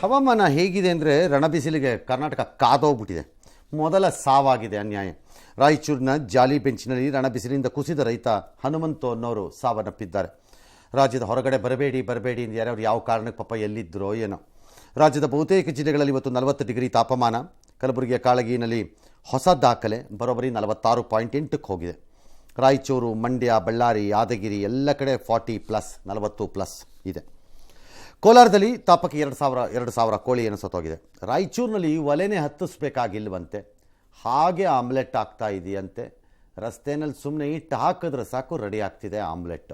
ಹವಾಮಾನ ಹೇಗಿದೆ ಅಂದರೆ ರಣಬಿಸಿಲಿಗೆ ಕರ್ನಾಟಕ ಕಾದೋಗ್ಬಿಟ್ಟಿದೆ. ಮೊದಲ ಸಾವಾಗಿದೆ ಅನ್ಯಾಯ. ರಾಯಚೂರಿನ ಜಾಲಿ ಬೆಂಚಿನಲ್ಲಿ ರಣಬಿಸಿಲಿಂದ ಕುಸಿದ ರೈತ ಹನುಮಂತು ಅನ್ನೋರು ಸಾವನ್ನಪ್ಪಿದ್ದಾರೆ. ರಾಜ್ಯದ ಹೊರಗಡೆ ಬರಬೇಡಿ ಅಂತ ಯಾರ್ಯಾರು ಯಾವ ಕಾರಣಕ್ಕೆ ಪಾಪ ಎಲ್ಲಿದ್ದರೋ ಏನೋ. ರಾಜ್ಯದ ಬಹುತೇಕ ಜಿಲ್ಲೆಗಳಲ್ಲಿ ಇವತ್ತು 40 ಡಿಗ್ರಿ ತಾಪಮಾನ. ಕಲಬುರಗಿಯ ಕಾಳಗಿನಲ್ಲಿ ಹೊಸ ದಾಖಲೆ ಬರೋಬ್ಬರಿ 46.8ಕ್ಕೆ ಹೋಗಿದೆ. ರಾಯಚೂರು, ಮಂಡ್ಯ, ಬಳ್ಳಾರಿ, ಯಾದಗಿರಿ ಎಲ್ಲ ಕಡೆ 40+, 40+ ಇದೆ. ಕೋಲಾರದಲ್ಲಿ ತಾಪಕ್ಕೆ 2,000 ಕೋಳಿ ಏನು ಸತ್ತೋಗಿದೆ. ರಾಯಚೂರಿನಲ್ಲಿ ಒಲೆನೇ ಹತ್ತಿಸ್ಬೇಕಾಗಿಲ್ವಂತೆ, ಹಾಗೆ ಆಮ್ಲೆಟ್ ಆಗ್ತಾ ಇದೆಯಂತೆ. ರಸ್ತೆಯಲ್ಲಿ ಸುಮ್ಮನೆ ಇಟ್ಟು ಹಾಕಿದ್ರೆ ಸಾಕು, ರೆಡಿ ಆಗ್ತಿದೆ ಆಮ್ಲೆಟ್.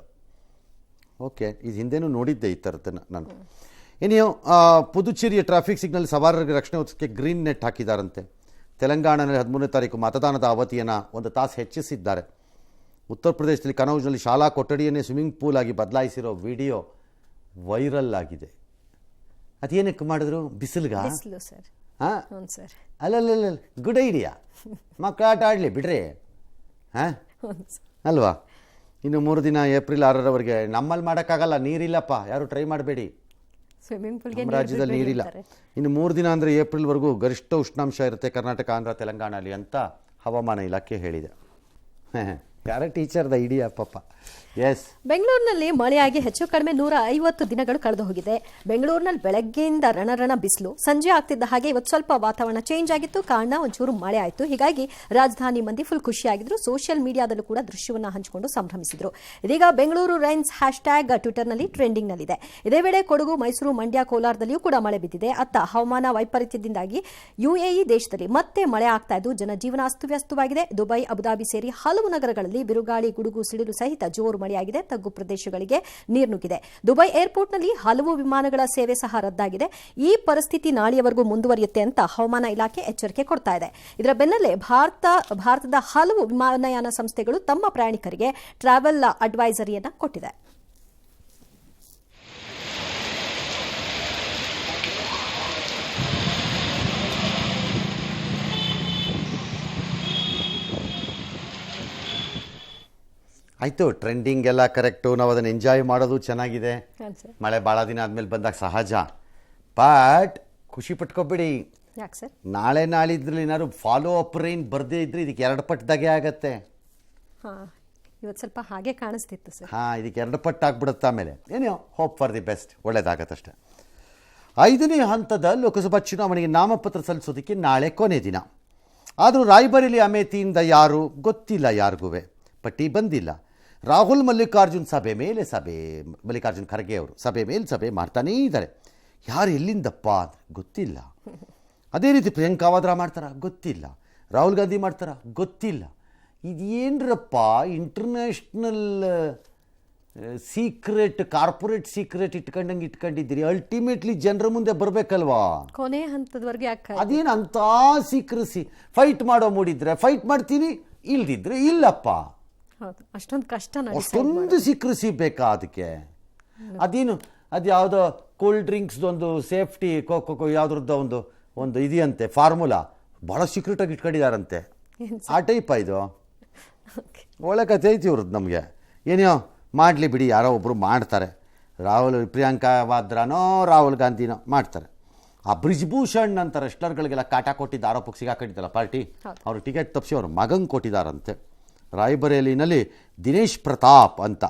ಓಕೆ, ಇದು ಹಿಂದೆನೂ ನೋಡಿದ್ದೆ ಈ ಥರದ್ದನ್ನು ನಾನು. ಇನ್ನು ಪುದುಚೇರಿಯ ಟ್ರಾಫಿಕ್ ಸಿಗ್ನಲ್ ಸವಾರರಿಗೆ ರಕ್ಷಣೆ ಒದಗಿಸೋಕ್ಕೆ ಗ್ರೀನ್ ನೆಟ್ ಹಾಕಿದ್ದಾರಂತೆ. ತೆಲಂಗಾಣದಲ್ಲಿ 13ನೇ ತಾರೀಕು ಮತದಾನದ ಅವಧಿಯನ್ನು 1 ತಾಸು ಹೆಚ್ಚಿಸಿದ್ದಾರೆ. ಉತ್ತರ ಪ್ರದೇಶದಲ್ಲಿ ಕನೌಜ್ನಲ್ಲಿ ಶಾಲಾ ಕೊಠಡಿಯನ್ನೇ ಸ್ವಿಮ್ಮಿಂಗ್ ಪೂಲ್ ಆಗಿ ಬದಲಾಯಿಸಿರೋ ವಿಡಿಯೋ ವೈರಲ್ ಆಗಿದೆ. ಅದೇನಕ್ಕೆ ಮಾಡಿದ್ರು? ಬಿಸಿಲ್ಗ? ಹಾಂ ಸರ್, ಅಲ್ಲಲ್ಲ, ಗುಡ್ ಐಡಿಯಾ. ಮಕ್ಕಳು ಆಟ ಆಡಲಿ ಬಿಡ್ರಿ, ಹಾಂ ಅಲ್ವಾ. ಇನ್ನು 3 ದಿನ ಏಪ್ರಿಲ್ 6ರವರೆಗೆ ನಮ್ಮಲ್ಲಿ ಮಾಡೋಕ್ಕಾಗಲ್ಲ, ನೀರಿಲ್ಲಪ್ಪ, ಯಾರು ಟ್ರೈ ಮಾಡಬೇಡಿ, ಸ್ವಿಮ್ಮಿಂಗ್ ಪೂಲ್ ರಾಜ್ಯದಲ್ಲಿ ನೀರಿಲ್ಲ. ಇನ್ನು 3 ದಿನ ಅಂದರೆ ಏಪ್ರಿಲ್ವರೆಗೂ ಗರಿಷ್ಠ ಉಷ್ಣಾಂಶ ಇರುತ್ತೆ ಕರ್ನಾಟಕ, ಆಂಧ್ರ, ತೆಲಂಗಾಣಲ್ಲಿ ಅಂತ ಹವಾಮಾನ ಇಲಾಖೆ ಹೇಳಿದೆ. ಯಾರ ಟೀಚರ್ದ ಐಡಿಯಾ ಪಾಪ. ಎಸ್, ಬೆಂಗಳೂರಿನಲ್ಲಿ ಮಳೆಯಾಗಿ ಹೆಚ್ಚು ಕಡಿಮೆ 150 ದಿನಗಳು ಕಳೆದು ಹೋಗಿದೆ. ಬೆಂಗಳೂರಿನಲ್ಲಿ ಬೆಳಗ್ಗೆಯಿಂದ ರಣ ಬಿಸಿಲು, ಸಂಜೆ ಆಗ್ತಿದ್ದ ಹಾಗೆ ಇವತ್ತು ಸ್ವಲ್ಪ ವಾತಾವರಣ ಚೇಂಜ್ ಆಗಿತ್ತು. ಕಾರಣ ಒಂಚೂರು ಮಳೆ ಆಯಿತು. ಹೀಗಾಗಿ ರಾಜಧಾನಿ ಮಂದಿ ಫುಲ್ ಖುಷಿಯಾಗಿದ್ರು. ಸೋಷಿಯಲ್ ಮೀಡಿಯಾದಲ್ಲೂ ಕೂಡ ದೃಶ್ಯವನ್ನು ಹಂಚಿಕೊಂಡು ಸಂಭ್ರಮಿಸಿದ್ರು. ಇದೀಗ ಬೆಂಗಳೂರು ರೈನ್ಸ್ ಹ್ಯಾಶ್ಟ್ಯಾಗ್ ಟ್ವಿಟರ್ನಲ್ಲಿ ಟ್ರೆಂಡಿಂಗ್ನಲ್ಲಿದೆ. ಇದೇ ವೇಳೆ ಕೊಡಗು, ಮೈಸೂರು, ಮಂಡ್ಯ, ಕೋಲಾರದಲ್ಲಿಯೂ ಕೂಡ ಮಳೆ ಬಿದ್ದಿದೆ. ಅತ್ತ ಹವಾಮಾನ ವೈಪರೀತ್ಯದಿಂದಾಗಿ UAE ದೇಶದಲ್ಲಿ ಮತ್ತೆ ಮಳೆ ಆಗ್ತಾ ಇದ್ದು ಜನಜೀವನ ಅಸ್ತವ್ಯಸ್ತವಾಗಿದೆ. ದುಬೈ, ಅಬುದಾಬಿ ಸೇರಿ ಹಲವು ನಗರಗಳಲ್ಲಿ ಬಿರುಗಾಳಿ, ಗುಡುಗು, ಸಿಡಿಲು ಸಹಿತ ಜೋರು ಮಳೆಯಾಗಿದೆ. ತಗ್ಗು ಪ್ರದೇಶಗಳಿಗೆ ನೀರು ನುಗ್ಗಿದೆ. ದುಬೈ ಏರ್ಪೋರ್ಟ್ನಲ್ಲಿ ಹಲವು ವಿಮಾನಗಳ ಸೇವೆ ಸಹ ರದ್ದಾಗಿದೆ. ಈ ಪರಿಸ್ಥಿತಿ ನಾಳೆಯವರೆಗೂ ಮುಂದುವರಿಯುತ್ತೆ ಅಂತ ಹವಾಮಾನ ಇಲಾಖೆ ಎಚ್ಚರಿಕೆ ಕೊಡ್ತಾ ಇದೆ. ಇದರ ಬೆನ್ನಲ್ಲೇ ಭಾರತದ ಹಲವು ವಿಮಾನಯಾನ ಸಂಸ್ಥೆಗಳು ತಮ್ಮ ಪ್ರಯಾಣಿಕರಿಗೆ ಟ್ರಾವೆಲ್ ಅಡ್ವೈಸರಿಯನ್ನ ಕೊಟ್ಟಿದೆ. ಆಯಿತು, ಟ್ರೆಂಡಿಂಗ್ ಎಲ್ಲ ಕರೆಕ್ಟು, ನಾವು ಅದನ್ನು ಎಂಜಾಯ್ ಮಾಡೋದು ಚೆನ್ನಾಗಿದೆ. ಮಳೆ ಭಾಳ ದಿನ ಆದಮೇಲೆ ಬಂದಾಗ ಸಹಜ. ಬಟ್ ಖುಷಿ ಪಟ್ಕೊಬೇಡಿ, ಯಾಕೆ ಸರ್? ನಾಳಿದ್ರಲ್ಲಿ ಏನಾದ್ರು ಫಾಲೋ ಅಪ್ ರೈನ್ ಬರದೇ ಇದ್ರೆ ಇದಕ್ಕೆ 2 ಪಟ್ಟದಾಗೆ ಆಗತ್ತೆ. ಇವತ್ತು ಸ್ವಲ್ಪ ಹಾಗೆ ಕಾಣಿಸ್ತಿತ್ತು ಸರ್. ಇದಕ್ಕೆ 2 ಪಟ್ಟು ಆಗ್ಬಿಡುತ್ತೆ. ಆಮೇಲೆ ಏನೋ ಹೋಪ್ ಫಾರ್ ದಿ ಬೆಸ್ಟ್, ಒಳ್ಳೇದಾಗತ್ತಷ್ಟೆ. 5ನೇ ಹಂತದ ಲೋಕಸಭಾ ಚುನಾವಣೆಗೆ ನಾಮಪತ್ರ ಸಲ್ಲಿಸೋದಕ್ಕೆ ನಾಳೆ ಕೊನೆ ದಿನ. ಆದರೂ ರಾಯಬರೇಲಿ ಅಮೇಥಿಯಿಂದ ಯಾರು ಗೊತ್ತಿಲ್ಲ, ಯಾರಿಗೂ ಪಟ್ಟಿ ಬಂದಿಲ್ಲ. ರಾಹುಲ್ ಮಲ್ಲಿಕಾರ್ಜುನ್ ಮಲ್ಲಿಕಾರ್ಜುನ್ ಖರ್ಗೆ ಅವರು ಸಭೆ ಮೇಲೆ ಸಭೆ ಮಾಡ್ತಾನೇ ಇದ್ದಾರೆ. ಯಾರು ಎಲ್ಲಿಂದಪ್ಪ ಅಂದರೆ ಗೊತ್ತಿಲ್ಲ. ಅದೇ ರೀತಿ ಪ್ರಿಯಾಂಕಾ ವಾದ್ರಾ ಮಾಡ್ತಾರ, ಗೊತ್ತಿಲ್ಲ. ರಾಹುಲ್ ಗಾಂಧಿ ಮಾಡ್ತಾರ, ಗೊತ್ತಿಲ್ಲ. ಇದೇನ್ರಪ್ಪ ಇಂಟರ್ನ್ಯಾಷನಲ್ ಸೀಕ್ರೆಟ್, ಕಾರ್ಪೊರೇಟ್ ಸೀಕ್ರೆಟ್ ಇಟ್ಕೊಂಡಿದ್ದೀರಿ. ಅಲ್ಟಿಮೇಟ್ಲಿ ಜನರ ಮುಂದೆ ಬರಬೇಕಲ್ವಾ? ಕೊನೆ ಹಂತದವರೆಗೆ ಅದೇನು ಅಂತ ಸೀಕ್ರೆಸಿ? ಫೈಟ್ ಮಾಡೋ ಮೂಡಿದ್ರೆ ಫೈಟ್ ಮಾಡ್ತೀನಿ, ಇಲ್ದಿದ್ರೆ ಇಲ್ಲಪ್ಪ. ಅಷ್ಟೊಂದು ಸೀಕ್ರೆಸಿ ಬೇಕಾ ಅದಕ್ಕೆ? ಅದೇನು ಅದು ಯಾವುದೋ ಕೂಲ್ ಡ್ರಿಂಕ್ಸ್ದೊಂದು ಸೇಫ್ಟಿ ಯಾವುದ್ರದ್ದು ಒಂದು ಇದೆಯಂತೆ ಫಾರ್ಮುಲಾ, ಭಾಳ ಸೀಕ್ರೆಟಾಗಿ ಇಟ್ಕೊಂಡಿದ್ದಾರಂತೆ. ಆ ಟೈಪ ಇದು ಒಳ್ಳೆ ಕಥೆ ಐತಿ ಇವ್ರದ್ದು. ನಮಗೆ ಏನೋ ಮಾಡಲಿ ಬಿಡಿ, ಯಾರೋ ಒಬ್ಬರು ಮಾಡ್ತಾರೆ. ಪ್ರಿಯಾಂಕಾ ವಾದ್ರಾನೋ ರಾಹುಲ್ ಗಾಂಧಿನೋ ಮಾಡ್ತಾರೆ. ಆ ಬ್ರಿಜ್ಭೂಷಣ್ ಅಂತ ರೆಸ್ಲರ್ಗಳಿಗೆಲ್ಲ ಕಾಟ ಕೊಟ್ಟಿದ್ದ ಆರೋಪಕ್ಕೆ ಸಿಗಾಕೊಂಡಿದ್ದಲ್ಲ ಪಾರ್ಟಿ, ಅವರು ಟಿಕೆಟ್ ತಪ್ಪಿಸಿ ಅವ್ರ ಮಗಂಗೆ ಕೊಟ್ಟಿದ್ದಾರಂತೆ. ರಾಯಬರೇಲಿನಲ್ಲಿ ದಿನೇಶ್ ಪ್ರತಾಪ್ ಅಂತ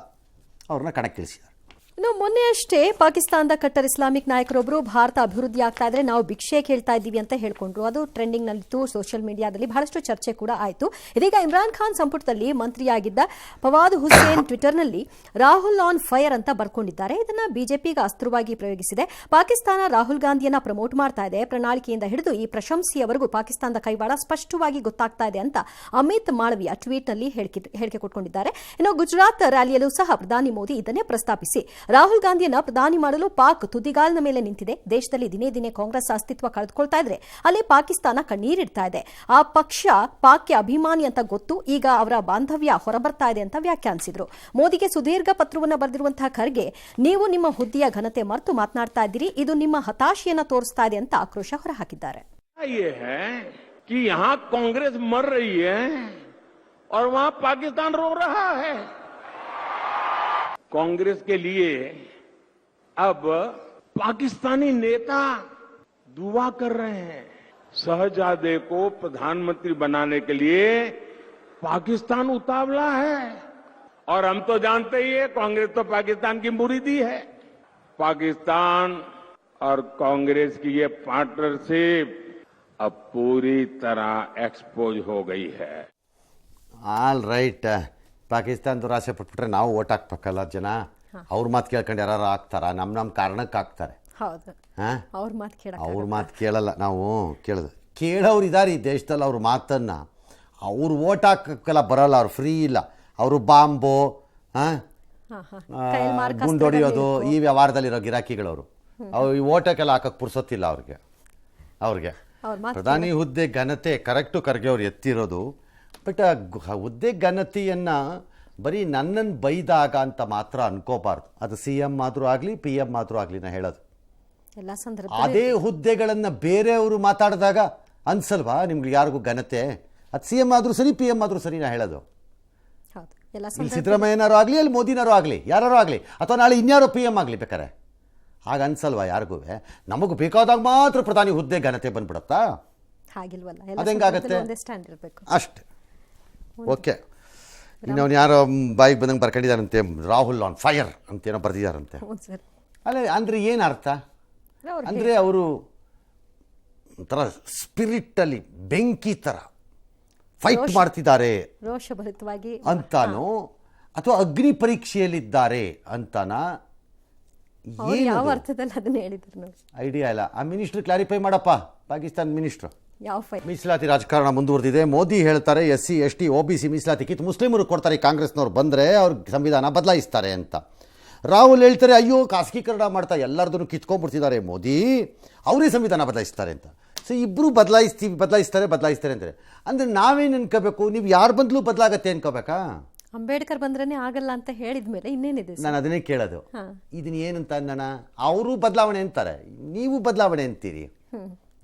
ಅವ್ರನ್ನ ಕಣಕ್ಕಿಳಿಸಿದ್ದಾರೆ. ಇನ್ನು ಮೊನ್ನೆಯಷ್ಟೇ ಪಾಕಿಸ್ತಾನದ ಕಟ್ಟರ್ ಇಸ್ಲಾಮಿಕ್ ನಾಯಕರೊಬ್ಬರು ಭಾರತ ಅಭಿವೃದ್ಧಿ ಆಗ್ತಾ ಇದ್ರೆ ನಾವು ಭಿಕ್ಷೆ ಕೇಳ್ತಾ ಇದ್ದೀವಿ ಅಂತ ಹೇಳ್ಕೊಂಡ್ರು. ಅದು ಟ್ರೆಂಡಿಂಗ್ ನಲ್ಲಿತ್ತು. ಸೋಷಿಯಲ್ ಮೀಡಿಯಾದಲ್ಲಿ ಬಹಳಷ್ಟು ಚರ್ಚೆ ಕೂಡ ಆಯಿತು. ಇದೀಗ ಇಮ್ರಾನ್ ಖಾನ್ ಸಂಪುಟದಲ್ಲಿ ಮಂತ್ರಿಯಾಗಿದ್ದ ಫವಾದ್ ಹುಸೇನ್ ಟ್ವಿಟರ್ನಲ್ಲಿ ರಾಹುಲ್ ಆನ್ ಫೈರ್ ಅಂತ ಬರ್ಕೊಂಡಿದ್ದಾರೆ. ಇದನ್ನ ಬಿಜೆಪಿಗೆ ಅಸ್ತ್ರವಾಗಿ ಪ್ರಯೋಗಿಸಿದೆ. ಪಾಕಿಸ್ತಾನ ರಾಹುಲ್ ಗಾಂಧಿಯನ್ನ ಪ್ರಮೋಟ್ ಮಾಡ್ತಾ ಇದೆ. ಪ್ರಣಾಳಿಕೆಯಿಂದ ಹಿಡಿದು ಈ ಪ್ರಶಂಸೆಯವರೆಗೂ ಪಾಕಿಸ್ತಾನದ ಕೈವಾಡ ಸ್ಪಷ್ಟವಾಗಿ ಗೊತ್ತಾಗ್ತಾ ಇದೆ ಅಂತ ಅಮಿತ್ ಮಾಳವಿಯಾ ಟ್ವೀಟ್ನಲ್ಲಿ ಹೇಳಿಕೆ ಕೊಟ್ಕೊಂಡಿದ್ದಾರೆ. ಇನ್ನು ಗುಜರಾತ್ ರ್ಯಾಲಿಯಲ್ಲೂ ಸಹ ಪ್ರಧಾನಿ ಮೋದಿ ಇದನ್ನೇ ಪ್ರಸ್ತಾಪಿಸಿ ರಾಹುಲ್ ಗಾಂಧಿಯನ್ನ ಪ್ರಧಾನಿ ಮಾಡಲು ಪಾಕ್ ತುದಿಗಾಲಿನ ಮೇಲೆ ನಿಂತಿದೆ. ದೇಶದಲ್ಲಿ ದಿನೇ ದಿನೇ ಕಾಂಗ್ರೆಸ್ ಅಸ್ತಿತ್ವ ಕಳೆದುಕೊಳ್ತಾ ಇದ್ರೆ ಅಲ್ಲಿ ಪಾಕಿಸ್ತಾನ ಕಣ್ಣೀರಿಡ್ತಾ ಇದೆ. ಆ ಪಕ್ಷ ಪಾಕ್ಗೆ ಅಭಿಮಾನಿ ಅಂತ ಗೊತ್ತು, ಈಗ ಅವರ ಬಾಂಧವ್ಯ ಹೊರಬರ್ತಾ ಇದೆ ಅಂತ ವ್ಯಾಖ್ಯಾನಿಸಿದ್ರು. ಮೋದಿಗೆ ಸುದೀರ್ಘ ಪತ್ರವನ್ನು ಬರೆದಿರುವಂತಹ ಖರ್ಗೆ, ನೀವು ನಿಮ್ಮ ಹುದ್ದೆಯ ಘನತೆ ಮರೆತು ಮಾತನಾಡ್ತಾ ಇದ್ದೀರಿ, ಇದು ನಿಮ್ಮ ಹತಾಶೆಯನ್ನ ತೋರಿಸ್ತಾ ಇದೆ ಅಂತ ಆಕ್ರೋಶ ಹೊರಹಾಕಿದ್ದಾರೆ. ಕಾಂಗ್ರೆಸ್ ಮರ್ ರಹಿ ಹೈ और वहां पाकिस्तान रो रहा है। कांग्रेस के लिए अब पाकिस्तानी नेता दुआ कर रहे हैं। शहजादे को प्रधानमंत्री बनाने के लिए पाकिस्तान उतावला है और हम तो जानते ही है कांग्रेस तो पाकिस्तान की मुरीदी है। पाकिस्तान और कांग्रेस की ये पार्टनरशिप अब पूरी तरह एक्सपोज हो गई है। ಆಲ್ ರೈಟ್, ಪಾಕಿಸ್ತಾನದವ್ರು ಆಸೆ ಪಟ್ಬಿಟ್ರೆ ನಾವು ಓಟ್ ಹಾಕ್ಬೇಕಲ್ಲ ಜನ. ಅವ್ರ ಮಾತು ಕೇಳ್ಕೊಂಡು ಯಾರು ಹಾಕ್ತಾರ? ನಮ್ಮ ಕಾರಣಕ್ಕೆ ಹಾಕ್ತಾರೆ. ಹೌದು, ಹಾಂ, ಅವ್ರ ಮಾತು ಕೇಳ ಅವ್ರ ಮಾತು ಕೇಳಲ್ಲ. ನಾವು ಕೇಳೋರು ಇದ್ದಾರೆ ಈ ದೇಶದಲ್ಲಿ. ಅವ್ರ ಮಾತನ್ನು ಅವ್ರು ಓಟ್ ಹಾಕಕ್ಕೆಲ್ಲ ಬರೋಲ್ಲ. ಅವ್ರು ಫ್ರೀ ಇಲ್ಲ. ಅವರು ಬಾಂಬು, ಗುಂಡೊಡಿಯೋದು ಈ ವ್ಯವಹಾರದಲ್ಲಿರೋ ಗಿರಾಕಿಗಳವರು. ಅವ್ರು ಈ ಓಟಕ್ಕೆಲ್ಲ ಹಾಕಕ್ಕೆ ಪುರ್ಸೊತ್ತಿಲ್ಲ ಅವ್ರಿಗೆ. ಪ್ರಧಾನಿ ಹುದ್ದೆ ಘನತೆ ಕರೆಕ್ಟು ಖರ್ಗೆ ಅವ್ರು ಎತ್ತಿರೋದು. ಬಟ್ ಆ ಹುದ್ದೆ ಘನತೆಯನ್ನು ಬರೀ ನನ್ನನ್ನು ಬೈದಾಗ ಅಂತ ಮಾತ್ರ ಅನ್ಕೋಬಾರ್ದು. ಅದು CM ಆದರೂ ಆಗಲಿ PM ಆದರೂ ಆಗಲಿ ನಾ ಹೇಳೋದು. ಎಲ್ಲ ಸಂದರ್ಭ ಅದೇ ಹುದ್ದೆಗಳನ್ನು ಬೇರೆಯವರು ಮಾತಾಡಿದಾಗ ಅನ್ಸಲ್ವಾ ನಿಮ್ಗೆ ಯಾರಿಗೂ ಘನತೆ? ಅದು CM ಆದರೂ ಸರಿ, PM ಆದರೂ ಸರಿ ನಾ ಹೇಳೋದು. ಹೌದು, ಎಲ್ಲ ಇಲ್ಲಿ ಸಿದ್ದರಾಮಯ್ಯನಾರು ಆಗಲಿ, ಅಲ್ಲಿ ಮೋದಿನಾರು ಆಗಲಿ, ಯಾರು ಆಗಲಿ, ಅಥವಾ ನಾಳೆ ಇನ್ಯಾರೋ PM ಆಗಲಿ ಬೇಕಾರೆ, ಆಗ ಅನ್ಸಲ್ವಾ ಯಾರಿಗೂ? ನಮಗೆ ಬೇಕಾದಾಗ ಮಾತ್ರ ಪ್ರಧಾನಿ ಹುದ್ದೆ ಘನತೆ ಬಂದ್ಬಿಡತ್ತಾ? ಹಾಗಿಲ್ವಲ್ಲ, ಅದೆಂಗಾಗತ್ತೆ? ಸ್ಟ್ಯಾಂಡ್ ಇರಬೇಕು ಅಷ್ಟೆ. ಓಕೆ, ಇನ್ನವನು ಯಾರೋ ಬಾಯಿಗೆ ಬಂದಂಗೆ ಬರ್ಕೊಂಡಿದ್ದಾರಂತೆ, ರಾಹುಲ್ ಆನ್ ಫೈರ್ ಅಂತೇನೋ ಬರೆದಿದ್ದಾರಂತೆ. ಅಲ್ಲ, ಅಂದರೆ ಏನು ಅರ್ಥ? ಅಂದರೆ ಅವರು ಒಂಥರ ಸ್ಪಿರಿಟಲ್ಲಿ ಬೆಂಕಿ ಥರ ಫೈಟ್ ಮಾಡ್ತಿದ್ದಾರೆ ರೋಷಭರಿತವಾಗಿ ಅಂತಾನೋ, ಅಥವಾ ಅಗ್ನಿ ಪರೀಕ್ಷೆಯಲ್ಲಿದ್ದಾರೆ ಅಂತಾನ? ಯಾವ ಅರ್ಥದಲ್ಲಿ ಅದನ್ನ ಹೇಳಿದ್ರು ನೋಡಿ, ಐಡಿಯಾ ಇಲ್ಲ. ಆ ಮಿನಿಸ್ಟ್ರ್ ಕ್ಲಾರಿಫೈ ಮಾಡಪ್ಪ, ಪಾಕಿಸ್ತಾನ ಮಿನಿಸ್ಟ್ರು. ಯಾವ ಫೈಟ್? ಮೀಸಲಾತಿ ರಾಜಕಾರಣ ಮುಂದುವರೆದಿದೆ. ಮೋದಿ ಹೇಳ್ತಾರೆ SC ST OBC ಮೀಸಲಾತಿ ಕಿತ್ತು ಮುಸ್ಲಿಮರು ಕೊಡ್ತಾರೆ, ಕಾಂಗ್ರೆಸ್ನವ್ರು ಬಂದರೆ ಅವ್ರಿಗೆ ಸಂವಿಧಾನ ಬದಲಾಯಿಸ್ತಾರೆ ಅಂತ. ರಾಹುಲ್ ಹೇಳ್ತಾರೆ ಅಯ್ಯೋ ಖಾಸಗೀಕರಣ ಮಾಡ್ತಾ ಎಲ್ಲರದನ್ನು ಕಿತ್ಕೊಂಡ್ಬಿಡ್ತಿದ್ದಾರೆ ಮೋದಿ, ಅವರೇ ಸಂವಿಧಾನ ಬದಲಾಯಿಸ್ತಾರೆ ಅಂತ. ಸೊ ಇಬ್ಬರು ಬದಲಾಯಿಸ್ತಾರೆ ಅಂತಾರೆ. ಅಂದರೆ ನಾವೇನು ಅನ್ಕೋಬೇಕು? ನೀವು ಯಾರು ಬಂದಲೂ ಬದಲಾಗತ್ತೆ ಅನ್ಕೋಬೇಕಾ? ಅಂಬೇಡ್ಕರ್ ಬಂದ್ರೇನೆ ಆಗಲ್ಲ ಅಂತ ಹೇಳಿದ್ಮೇಲೆ ಇನ್ನೇನಿದೆ? ನಾನು ಅದನ್ನೇ ಕೇಳೋದು. ಇದನ್ನ ಏನಂತ ಅನ್ನ ಅವರು ಬದಲಾವಣೆ ಅಂತಾರೆ, ನೀವು ಬದಲಾವಣೆ ಅಂತೀರಿ.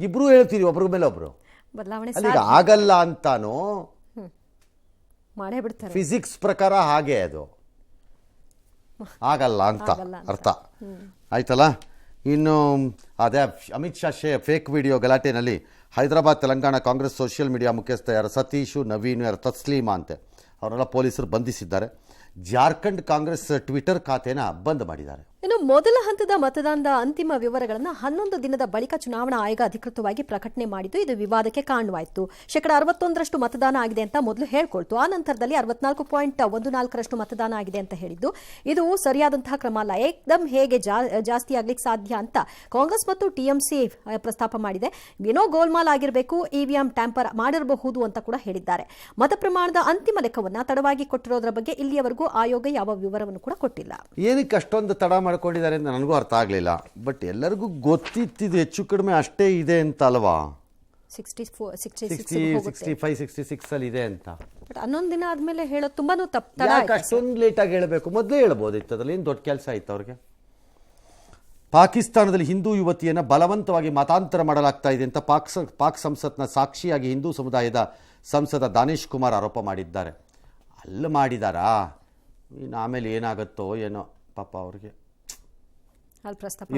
ಇಬ್ರು ಹೇಳ್ತೀರಿ ಒಬ್ರ ಮೇಲೆ ಒಬ್ರು. ಬದಲಾವಣೆ ಅಲ್ಲಿಗೆ ಆಗಲ್ಲ ಅಂತಾನೋ ಮಾಡೇ ಬಿಡ್ತಾರೆ. ಫಿಸಿಕ್ಸ್ ಪ್ರಕಾರ ಹಾಗೆ ಅದು ಆಗಲ್ಲ ಅಂತ ಅರ್ಥ ಆಯ್ತಲ್ಲ. ಇನ್ನು ಅದೇ ಅಮಿತ್ ಶಾ ಫೇಕ್ ವಿಡಿಯೋ ಗಲಾಟೆನಲ್ಲಿ ಹೈದರಾಬಾದ್ ತೆಲಂಗಾಣ ಕಾಂಗ್ರೆಸ್ ಸೋಷಿಯಲ್ ಮೀಡಿಯಾ ಮುಖ್ಯಸ್ಥ ಯಾರು ಸತೀಶು, ನವೀನು, ಯಾರು ತಸ್ಲೀಮಾ ಅಂತೆ, ಅವರೆಲ್ಲ ಪೊಲೀಸರು ಬಂಧಿಸಿದ್ದಾರೆ. ಜಾರ್ಖಂಡ್ ಕಾಂಗ್ರೆಸ್ ಟ್ವಿಟರ್ ಖಾತೆನ ಬಂದ್ ಮಾಡಿದ್ದಾರೆ. ಇನ್ನು ಮೊದಲ ಹಂತದ ಮತದಾನದ ಅಂತಿಮ ವಿವರಗಳನ್ನು 11 ದಿನದ ಬಳಿಕ ಚುನಾವಣಾ ಆಯೋಗ ಅಧಿಕೃತವಾಗಿ ಪ್ರಕಟಣೆ ಮಾಡಿದ್ದು. ಇದು ವಿವಾದಕ್ಕೆ ಕಾರಣವಾಯಿತು. 61% ಮತದಾನ ಆಗಿದೆ ಅಂತ ಮೊದಲು ಹೇಳ್ಕೊಳ್ತು. ಆ ನಂತರದಲ್ಲಿ 64.14% ಮತದಾನ ಆಗಿದೆ ಅಂತ ಹೇಳಿದ್ದು. ಇದು ಸರಿಯಾದಂತಹ ಕ್ರಮ ಅಲ್ಲ. ಏಕ್ದಮ್ ಹೇಗೆ ಜಾಸ್ತಿ ಆಗ್ಲಿಕ್ಕೆ ಸಾಧ್ಯ ಅಂತ ಕಾಂಗ್ರೆಸ್ ಮತ್ತು TMC ಪ್ರಸ್ತಾಪ ಮಾಡಿದೆ. ಏನೋ ಗೋಲ್ಮಾಲ್ ಆಗಿರಬೇಕು, EVM ಟ್ಯಾಂಪರ್ ಮಾಡಿರಬಹುದು ಅಂತ ಕೂಡ ಹೇಳಿದ್ದಾರೆ. ಮತ ಪ್ರಮಾಣದ ಅಂತಿಮ ಲೆಕ್ಕವನ್ನು ತಡವಾಗಿ ಕೊಟ್ಟಿರೋದ್ರ ಬಗ್ಗೆ ಇಲ್ಲಿಯವರೆಗೂ ಆಯೋಗ ಯಾವ ವಿವರವನ್ನು ಕೂಡ ಕೊಟ್ಟಿಲ್ಲ. ಏನಕ್ಕೆ ಅಷ್ಟೊಂದು ತಡ ಮಾಡ್ಕೊಂಡಿದ್ದಾರೆ ಅಂತ ನನಗೂ ಅರ್ಥ ಆಗಲಿಲ್ಲ. ಬಟ್ ಎಲ್ಲರಿಗೂ ಗೊತ್ತಿತ್ತಿದ್ದು ಹೆಚ್ಚು ಕಡಿಮೆ ಅಷ್ಟೇ ಇದೆ ಅಂತ ಅಲ್ವಾ? 65-66 ಅಲ್ಲಿ ಇದೆ ಅಂತ. ಬಟ್ 11 ದಿನ ಆದ್ಮೇಲೆ ಹೇಳೋದು ತುಂಬಾನು ತಡ. ಅಷ್ಟೊಂದು ಲೇಟಾಗಿ ಹೇಳಬೇಕು? ಮೊದಲೇ ಹೇಳ್ಬೋದಿತ್ತು. ಅದ್ರಲ್ಲಿ ಏನು ದೊಡ್ಡ ಕೆಲಸ ಆಯ್ತು ಅವ್ರಿಗೆ? ಪಾಕಿಸ್ತಾನದಲ್ಲಿ ಹಿಂದೂ ಯುವತಿಯನ್ನು ಬಲವಂತವಾಗಿ ಮತಾಂತರ ಮಾಡಲಾಗ್ತಾ ಇದೆ ಅಂತ ಪಾಕ್ ಸಂಸತ್ನ ಸಾಕ್ಷಿಯಾಗಿ ಹಿಂದೂ ಸಮುದಾಯದ ಸಂಸದ ದಾನೇಶ್ ಕುಮಾರ್ ಆರೋಪ ಮಾಡಿದ್ದಾರೆ. ಅಲ್ಲಿ ಮಾಡಿದಾರಾ? ಇನ್ನು ಆಮೇಲೆ ಏನಾಗುತ್ತೋ ಏನೋ ಪಾಪ ಅವ್ರಿಗೆ.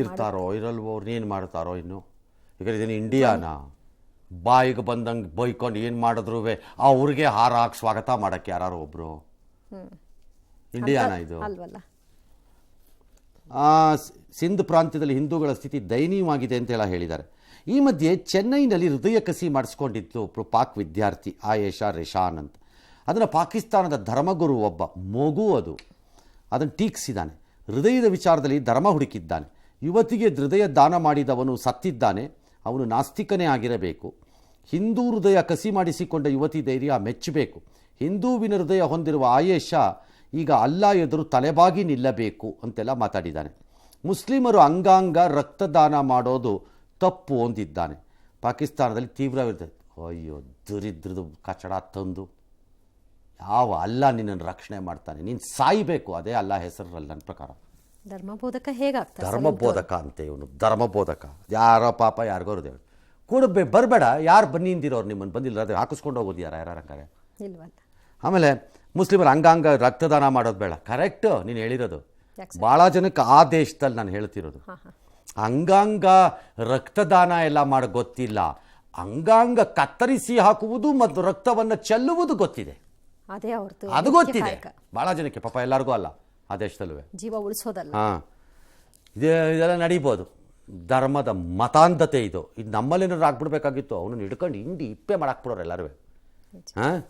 ಇರ್ತಾರೋ ಇರಲ್ವೋ, ಅವ್ರನ್ನೇನು ಮಾಡ್ತಾರೋ ಇನ್ನು. ಈಗ ಇದನ್ನು ಇಂಡಿಯಾನ ಬಾಯಿಗೆ ಬಂದಂಗೆ ಬೈಕೊಂಡು ಏನು ಮಾಡಿದ್ರು ಅವ್ರಿಗೆ ಹಾರ ಹಾಕಿ ಸ್ವಾಗತ ಮಾಡೋಕ್ಕೆ ಯಾರು ಒಬ್ಬರು? ಇಂಡಿಯಾನ ಇದು? ಸಿಂಧ್ ಪ್ರಾಂತ್ಯದಲ್ಲಿ ಹಿಂದೂಗಳ ಸ್ಥಿತಿ ದಯನೀಯವಾಗಿದೆ ಅಂತೆಲ್ಲ ಹೇಳಿದ್ದಾರೆ. ಈ ಮಧ್ಯೆ ಚೆನ್ನೈನಲ್ಲಿ ಹೃದಯ ಕಸಿ ಮಾಡಿಸ್ಕೊಂಡಿತ್ತು ಒಬ್ಬರು ಪಾಕ್ ವಿದ್ಯಾರ್ಥಿ ಆಯೇಷಾ ರೆಶಾನ್ ಅಂತ. ಅದನ್ನು ಪಾಕಿಸ್ತಾನದ ಧರ್ಮಗುರು ಒಬ್ಬ ಮಗು ಅದನ್ನು ಟೀಕಿಸಿದ್ದಾನೆ. ಹೃದಯದ ವಿಚಾರದಲ್ಲಿ ಧರ್ಮ ಹುಡುಕಿದ್ದಾನೆ. ಯುವತಿಗೆ ಹೃದಯ ದಾನ ಮಾಡಿದವನು ಸತ್ತಿದ್ದಾನೆ, ಅವನು ನಾಸ್ತಿಕನೇ ಆಗಿರಬೇಕು. ಹಿಂದೂ ಹೃದಯ ಕಸಿ ಮಾಡಿಸಿಕೊಂಡ ಯುವತಿ ಧೈರ್ಯ ಮೆಚ್ಚಬೇಕು. ಹಿಂದೂವಿನ ಹೃದಯ ಹೊಂದಿರುವ ಆಯೇಷಾ ಈಗ ಅಲ್ಲಾ ಎದುರು ತಲೆಬಾಗಿ ನಿಲ್ಲಬೇಕು ಅಂತೆಲ್ಲ ಮಾತಾಡಿದ್ದಾನೆ. ಮುಸ್ಲಿಮರು ಅಂಗಾಂಗ ರಕ್ತದಾನ ಮಾಡೋದು ತಪ್ಪು ಅಂದಿದ್ದಾನೆ. ಪಾಕಿಸ್ತಾನದಲ್ಲಿ ತೀವ್ರ ವಿರೋಧ. ಅಯ್ಯೋ ದುರಿದ್ರದು ಕಚಡ ತಂದು ಯಾವ ಅಲ್ಲ ನಿನ್ನನ್ನು ರಕ್ಷಣೆ ಮಾಡ್ತಾನೆ, ನೀನು ಸಾಯ್ಬೇಕು. ಅದೇ ಅಲ್ಲ ಹೆಸರಲ್ಲಿ ನನ್ನ ಪ್ರಕಾರ. ಧರ್ಮಬೋಧಕ ಹೇಗಾಗ್ತದೆ? ಧರ್ಮಬೋಧಕ ಅಂತೆ ಇವನು, ಧರ್ಮಬೋಧಕ. ಯಾರೋ ಪಾಪ ಯಾರಿಗೋ ಹೃದಯ ಬರಬೇಡ, ಯಾರು ಬನ್ನಿಂದಿರೋರು ನಿಮ್ಮನ್ನು ಬಂದಿಲ್ಲ, ಅದು ಹಾಕಿಸ್ಕೊಂಡು ಹೋಗೋದು ಯಾರಂಗಾರೆ ಇಲ್ವಲ್ಲ. ಆಮೇಲೆ ಮುಸ್ಲಿಮರ ಅಂಗಾಂಗ ರಕ್ತದಾನ ಮಾಡೋದು ಬೇಡ. ಕರೆಕ್ಟ್ ನೀನು ಹೇಳಿರೋದು. ಭಾಳ ಜನಕ್ಕೆ ಆ ದೇಶದಲ್ಲಿ ನಾನು ಹೇಳ್ತಿರೋದು ಅಂಗಾಂಗ ರಕ್ತದಾನ ಎಲ್ಲ ಮಾಡಿ ಗೊತ್ತಿಲ್ಲ, ಅಂಗಾಂಗ ಕತ್ತರಿಸಿ ಹಾಕುವುದು ಮತ್ತು ರಕ್ತವನ್ನು ಚೆಲ್ಲುವುದು ಗೊತ್ತಿದೆ, ಅದೇ ಅವ್ರದ್ದು ಅದು ಗೊತ್ತಿದೆ ಭಾಳ ಜನಕ್ಕೆ, ಪಾಪ ಎಲ್ಲರಿಗೂ ಅಲ್ಲ ಆ ದೇಶದಲ್ಲೂ. ಜೀವ ಉಳಿಸೋದಲ್ಲ. ಹಾಂ, ಇದೆಲ್ಲ ನಡೀಬೋದು. ಧರ್ಮದ ಮತಾಂಧತೆ ಇದು ನಮ್ಮಲ್ಲೇನಾದ್ರು ಆಗ್ಬಿಡ್ಬೇಕಾಗಿತ್ತು, ಅವನನ್ನು ಹಿಡ್ಕೊಂಡು ಹಿಂಡಿ ಇಪ್ಪೆ ಮಾಡಾಕ್ಬಿಡೋರು ಎಲ್ಲರೂ. ಹಾಂ,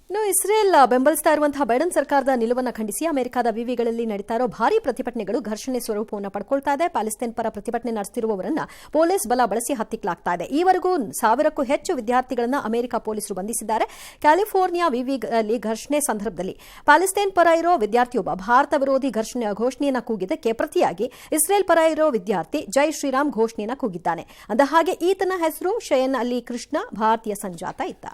ಇನ್ನು ಇಸ್ರೇಲ್ ಬೆಂಬಲಿಸ್ತಾ ಇರುವಂತಹ ಬೈಡನ್ ಸರ್ಕಾರದ ನಿಲುವನ್ನು ಖಂಡಿಸಿ ಅಮೆರಿಕದ ವಿವಿಗಳಲ್ಲಿ ನಡೀತಾ ಇರೋ ಭಾರೀ ಪ್ರತಿಭಟನೆಗಳು ಘರ್ಷಣೆ ಸ್ವರೂಪವನ್ನು ಪಡ್ಕೊಳ್ತಾ ಇದೆ. ಪ್ಯಾಲೆಸ್ತೈನ್ ಪರ ಪ್ರತಿಭಟನೆ ನಡೆಸುತ್ತಿರುವವರನ್ನ ಪೊಲೀಸ್ ಬಲ ಬಳಸಿ ಹತ್ತಿಕ್ಕಲಾಗ್ತಾ ಇದೆ. ಈವರೆಗೂ 1000ಕ್ಕೂ ಹೆಚ್ಚು ವಿದ್ಯಾರ್ಥಿಗಳನ್ನು ಅಮೆರಿಕ ಪೊಲೀಸರು ಬಂಧಿಸಿದ್ದಾರೆ. ಕ್ಯಾಲಿಫೋರ್ನಿಯಾ ವಿವಿಗಳಲ್ಲಿ ಘರ್ಷಣೆ ಸಂದರ್ಭದಲ್ಲಿ ಪ್ಯಾಲೆಸ್ತೈನ್ ಪರ ಇರೋ ವಿದ್ಯಾರ್ಥಿಯೊಬ್ಬ ಭಾರತ ವಿರೋಧಿ ಘೋಷಣೆಯನ್ನು ಕೂಗಿದ್ದಕ್ಕೆ ಪ್ರತಿಯಾಗಿ ಇಸ್ರೇಲ್ ಪರ ಇರೋ ವಿದ್ಯಾರ್ಥಿ ಜೈ ಶ್ರೀರಾಮ್ ಘೋಷಣೆಯನ್ನು ಕೂಗಿದ್ದಾನೆ. ಅಂದಹಾಗೆ ಈತನ ಹೆಸರು ಶಯನ್ ಅಲಿ ಕೃಷ್ಣ, ಭಾರತೀಯ ಸಂಜಾತ ಇದ್ದ.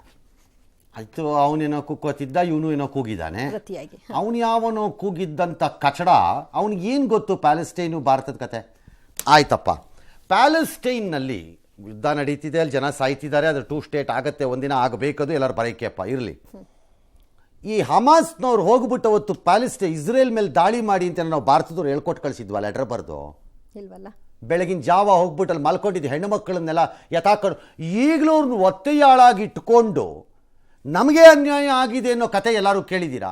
ಆಯಿತು, ಅವನೇನೋ ಕುಕ್ಕೋತಿದ್ದ, ಇವನು ಏನೋ ಕೂಗಿದ್ದಾನೆ. ಪ್ರತಿಯಾಗಿ ಅವನು ಯಾವನೋ ಕೂಗಿದ್ದಂಥ ಕಚಡ, ಅವನಿಗೇನು ಗೊತ್ತು ಪ್ಯಾಲೆಸ್ಟೈನು ಭಾರತದ ಕತೆ? ಆಯ್ತಪ್ಪ, ಪ್ಯಾಲೆಸ್ಟೈನ್ನಲ್ಲಿ ಯುದ್ಧ ನಡೀತಿದೆ, ಅಲ್ಲಿ ಜನ ಸಾಯ್ತಿದ್ದಾರೆ, ಅದು 2 ಸ್ಟೇಟ್ ಆಗುತ್ತೆ, ಒಂದಿನ ಆಗಬೇಕದು, ಎಲ್ಲರೂ ಬರೋಕೆಯಪ್ಪ ಇರಲಿ. ಈ ಹಮಾಸ್ನವ್ರು ಹೋಗ್ಬಿಟ್ಟು ಅವತ್ತು ಇಸ್ರೇಲ್ ಮೇಲೆ ದಾಳಿ ಮಾಡಿ ಅಂತ ನಾವು ಭಾರತದವ್ರು ಹೇಳ್ಕೊಟ್ಟು ಕಳಿಸಿದ್ವಾ ಲೆಟರ್ ಬರೆದು? ಇಲ್ವಲ್ಲ. ಬೆಳಗಿನ ಜಾವ ಹೋಗ್ಬಿಟ್ಟು ಅಲ್ಲಿ ಮಲ್ಕೊಂಡಿದ್ದು ಹೆಣ್ಣು ಮಕ್ಕಳನ್ನೆಲ್ಲ ಯಥಾಕೊಂಡು ಈಗಲೂ ಅವ್ರನ್ನ ಒತ್ತೆಯಾಳಾಗಿ ಇಟ್ಕೊಂಡು ನಮಗೆ ಅನ್ಯಾಯ ಆಗಿದೆ ಅನ್ನೋ ಕತೆ ಎಲ್ಲರೂ ಕೇಳಿದ್ದೀರಾ?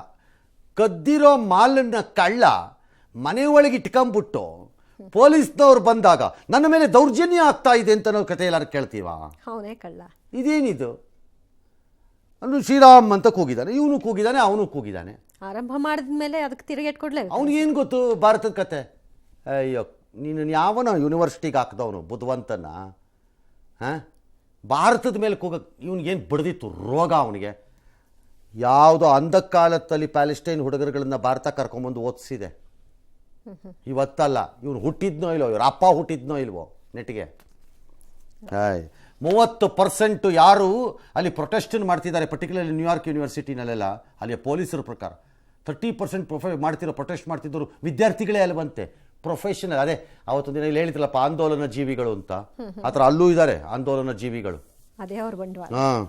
ಕದ್ದಿರೋ ಮಾಲನ್ನ ಕಳ್ಳ ಮನೆ ಒಳಗೆ ಇಟ್ಕೊಂಬಿಟ್ಟು ಪೊಲೀಸ್ನವ್ರು ಬಂದಾಗ ನನ್ನ ಮೇಲೆ ದೌರ್ಜನ್ಯ ಆಗ್ತಾ ಇದೆ ಅಂತ ನಾವು ಕತೆ ಎಲ್ಲರೂ ಕೇಳ್ತೀವ? ಅವನೇ ಕಳ್ಳ. ಇದೇನಿದು? ಅವನು ಶ್ರೀರಾಮ್ ಅಂತ ಕೂಗಿದ್ದಾನೆ, ಇವನು ಕೂಗಿದ್ದಾನೆ, ಅವನು ಕೂಗಿದ್ದಾನೆ. ಆರಂಭ ಮಾಡಿದ ಮೇಲೆ ಅದಕ್ಕೆ ತಿರುಗೇಟ್ಕೊಡ್ಲೇ. ಅವನಿಗೇನು ಗೊತ್ತು ಭಾರತದ ಕತೆ? ಅಯ್ಯೋ, ನೀನು ಯಾವನೋ ಯೂನಿವರ್ಸಿಟಿಗೆ ಹಾಕಿದವನು ಬುದ್ಧಿವಂತನ? ಹಾಂ, ಭಾರತದ ಮೇಲೆ ಇವನಿಗೇನು ಬಡ್ದಿತ್ತು ರೋಗ ಅವನಿಗೆ? ಯಾವುದೋ ಅಂಧಕಾಲದಲ್ಲಿ ಪ್ಯಾಲೆಸ್ಟೈನ್ ಹುಡುಗರುಗಳನ್ನ ಭಾರತ ಕರ್ಕೊಂಬಂದು ಓದಿಸಿದೆ, ಇವತ್ತಲ್ಲ. ಇವನು ಹುಟ್ಟಿದ್ನೋ ಇಲ್ವೋ, ಇವ್ರ ಅಪ್ಪ ಹುಟ್ಟಿದ್ನೋ ಇಲ್ವೋ ನೆಟ್ಟಿಗೆ? 30% ಯಾರು ಅಲ್ಲಿ ಪ್ರೊಟೆಸ್ಟನ್ ಮಾಡ್ತಿದ್ದಾರೆ, ಪರ್ಟಿಕ್ಯುಲರ್ಲಿ ನ್ಯೂಯಾರ್ಕ್ ಯೂನಿವರ್ಸಿಟಿನಲ್ಲೆಲ್ಲ, ಅಲ್ಲಿಯ ಪೊಲೀಸರ ಪ್ರಕಾರ 30% ಪ್ರೊಟೆಸ್ಟ್ ಮಾಡ್ತಿದ್ದವರು ವಿದ್ಯಾರ್ಥಿಗಳೇ ಅಲ್ವಂತೆ, ಪ್ರೊಫೆಷನಲ್. ಅದೇ ಅವತ್ತೊಂದು ದಿನ ಇಲ್ಲಿ ಹೇಳಿದ್ರಲ್ಲಪ್ಪ ಆಂದೋಲನ ಜೀವಿಗಳು ಅಂತ, ಆ ಥರ ಅಲ್ಲೂ ಇದ್ದಾರೆ ಆಂದೋಲನ ಜೀವಿಗಳು. ಅದೇ ಅವ್ರ ಬಂಡವಾಳ. ಹಾಂ.